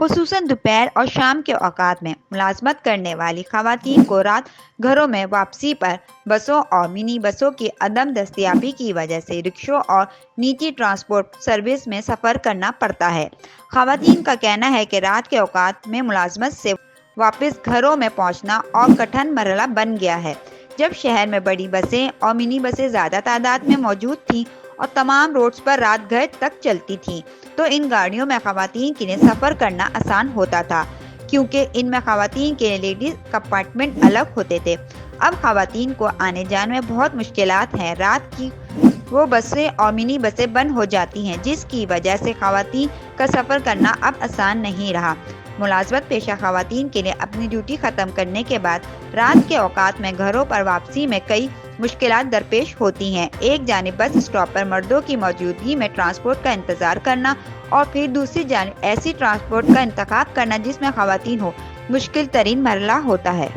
خصوصاً دوپہر اور شام کے اوقات میں ملازمت کرنے والی خواتین کو رات گھروں میں واپسی پر بسوں اور منی بسوں کی عدم دستیابی کی وجہ سے رکشوں اور نجی ٹرانسپورٹ سروس میں سفر کرنا پڑتا ہے۔ خواتین کا کہنا ہے کہ رات کے اوقات میں ملازمت سے واپس گھروں میں پہنچنا اور کٹھن مرحلہ بن گیا ہے۔ جب شہر میں بڑی بسیں اور منی بسیں زیادہ تعداد میں موجود تھیں اور تمام روڈز پر رات گھر تک چلتی تھیں تو ان گاڑیوں میں خواتین کے لیے سفر کرنا آسان ہوتا تھا، کیونکہ ان میں خواتین کے لیے لیڈیز کمپارٹمنٹ الگ ہوتے تھے۔ اب خواتین کو آنے جانے میں بہت مشکلات ہیں۔ رات کی وہ بسیں اور منی بسیں بند ہو جاتی ہیں، جس کی وجہ سے خواتین کا سفر کرنا اب آسان نہیں رہا۔ ملازمت پیشہ خواتین کے لیے اپنی ڈیوٹی ختم کرنے کے بعد رات کے اوقات میں گھروں پر واپسی میں کئی مشکلات درپیش ہوتی ہیں۔ ایک جانب بس اسٹاپ پر مردوں کی موجودگی میں ٹرانسپورٹ کا انتظار کرنا اور پھر دوسری جانب ایسی ٹرانسپورٹ کا انتخاب کرنا جس میں خواتین ہو، مشکل ترین مرحلہ ہوتا ہے۔